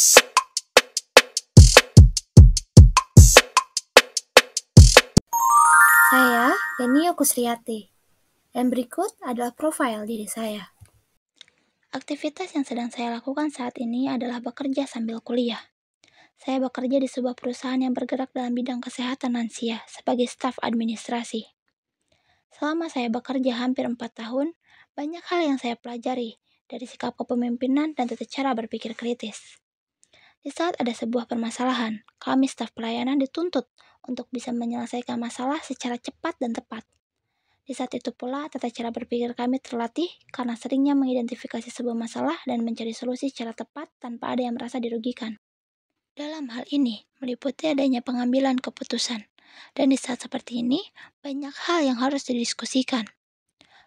Saya Denio Kusriyati, dan berikut adalah profil diri saya. Aktivitas yang sedang saya lakukan saat ini adalah bekerja sambil kuliah. Saya bekerja di sebuah perusahaan yang bergerak dalam bidang kesehatan lansia sebagai staf administrasi. Selama saya bekerja hampir 4 tahun, banyak hal yang saya pelajari dari sikap kepemimpinan dan tata cara berpikir kritis. Di saat ada sebuah permasalahan, kami staf pelayanan dituntut untuk bisa menyelesaikan masalah secara cepat dan tepat. Di saat itu pula, tata cara berpikir kami terlatih karena seringnya mengidentifikasi sebuah masalah dan mencari solusi secara tepat tanpa ada yang merasa dirugikan. Dalam hal ini, meliputi adanya pengambilan keputusan. Dan di saat seperti ini, banyak hal yang harus didiskusikan.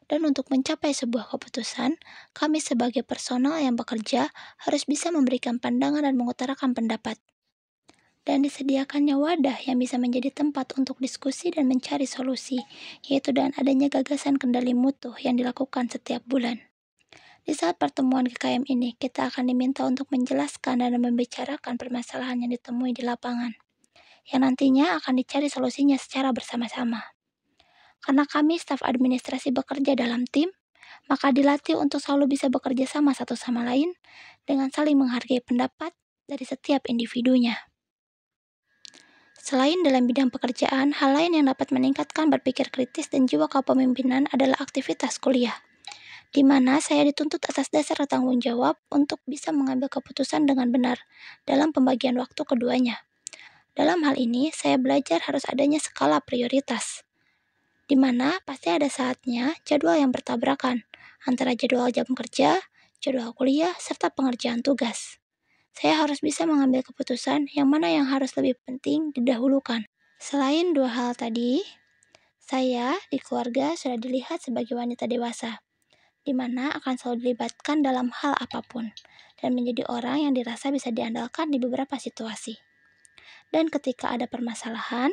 Dan untuk mencapai sebuah keputusan, kami sebagai personal yang bekerja harus bisa memberikan pandangan dan mengutarakan pendapat. Dan disediakannya wadah yang bisa menjadi tempat untuk diskusi dan mencari solusi, yaitu dengan adanya gagasan kendali mutu yang dilakukan setiap bulan. Di saat pertemuan KKM ini, kita akan diminta untuk menjelaskan dan membicarakan permasalahan yang ditemui di lapangan, yang nantinya akan dicari solusinya secara bersama-sama. Karena kami staf administrasi bekerja dalam tim, maka dilatih untuk selalu bisa bekerja sama satu sama lain dengan saling menghargai pendapat dari setiap individunya. Selain dalam bidang pekerjaan, hal lain yang dapat meningkatkan berpikir kritis dan jiwa kepemimpinan adalah aktivitas kuliah, di mana saya dituntut atas dasar tanggung jawab untuk bisa mengambil keputusan dengan benar dalam pembagian waktu keduanya. Dalam hal ini, saya belajar harus adanya skala prioritas, di mana pasti ada saatnya jadwal yang bertabrakan antara jadwal jam kerja, jadwal kuliah, serta pengerjaan tugas. Saya harus bisa mengambil keputusan yang mana yang harus lebih penting didahulukan. Selain dua hal tadi, saya di keluarga sudah dilihat sebagai wanita dewasa, di mana akan selalu dilibatkan dalam hal apapun, dan menjadi orang yang dirasa bisa diandalkan di beberapa situasi. Dan ketika ada permasalahan,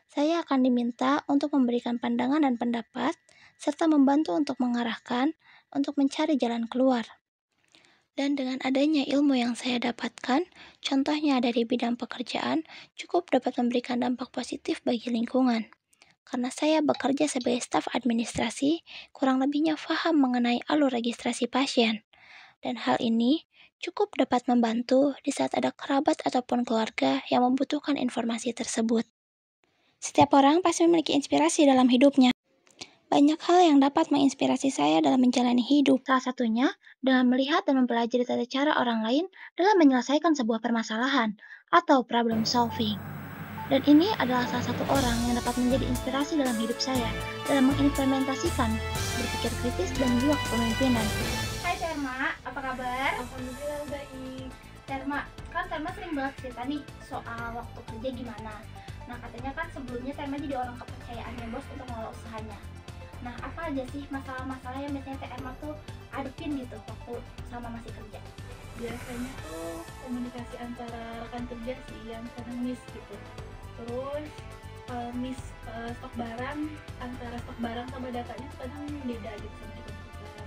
saya akan diminta untuk memberikan pandangan dan pendapat, serta membantu untuk mengarahkan, untuk mencari jalan keluar. Dan dengan adanya ilmu yang saya dapatkan, contohnya dari bidang pekerjaan, cukup dapat memberikan dampak positif bagi lingkungan. Karena saya bekerja sebagai staf administrasi, kurang lebihnya paham mengenai alur registrasi pasien. Dan hal ini cukup dapat membantu di saat ada kerabat ataupun keluarga yang membutuhkan informasi tersebut. Setiap orang pasti memiliki inspirasi dalam hidupnya. Banyak hal yang dapat menginspirasi saya dalam menjalani hidup. Salah satunya dengan melihat dan mempelajari tata cara orang lain dalam menyelesaikan sebuah permasalahan atau problem solving. Dan ini adalah salah satu orang yang dapat menjadi inspirasi dalam hidup saya dalam mengimplementasikan berpikir kritis dan jiwa kepemimpinan. Hai Terma, apa kabar? Alhamdulillah baik. Terma, kan Terma sering banget cerita nih soal waktu kerja gimana. Nah katanya kan sebelumnya Terma jadi orang kepercayaannya bos untuk mengelola usahanya. Nah apa aja sih masalah-masalah yang biasanya Terma tuh hadepin gitu waktu sama masih kerja? Biasanya tuh komunikasi antara rekan kerja sih yang kadang miss gitu. Terus miss stok barang, antara stok barang sama datanya tuh kadang beda gitu sama di komputer.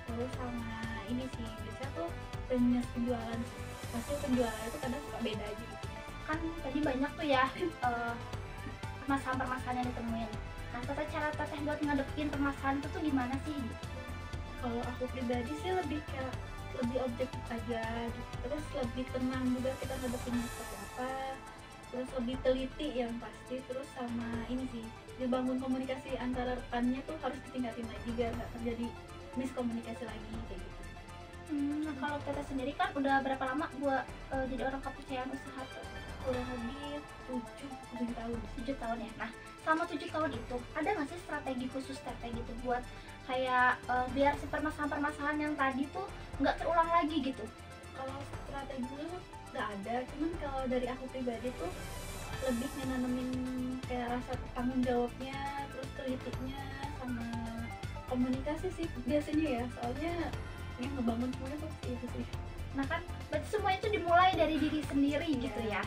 Terus sama ini sih, biasanya tuh penjualan, hasil penjualan itu kadang suka beda aja gitu. Kan tadi banyak tuh ya permasalahan-permasalahan yang ditemuin. Nah tata cara teteh buat ngadepin permasalahan itu tuh gimana sih? Kalau aku pribadi sih lebih kayak lebih objektif aja gitu. Terus lebih tenang juga kita ngadepinnya seperti apa. Terus lebih teliti yang pasti. Terus sama ini sih, dibangun komunikasi antara rekannya tuh harus ditingkatin lagi biar nggak terjadi miskomunikasi lagi kayak gitu. Nah kalau teteh sendiri kan udah berapa lama buat jadi orang kepercayaan usaha tuh? Kurang lebih 7 tahun. 7 tahun ya. Nah selama 7 tahun itu ada nggak sih strategi khusus teteh gitu buat kayak biar si permasalahan-permasalahan yang tadi tuh nggak terulang lagi gitu? Kalau strategi dulu nggak ada, cuman kalau dari aku pribadi tuh lebih nanemin kayak rasa tanggung jawabnya, terus telitinya, sama komunikasi sih biasanya ya, soalnya yang ngebangun semuanya tuh itu sih. Nah kan berarti semuanya itu dimulai dari diri sendiri gitu ya.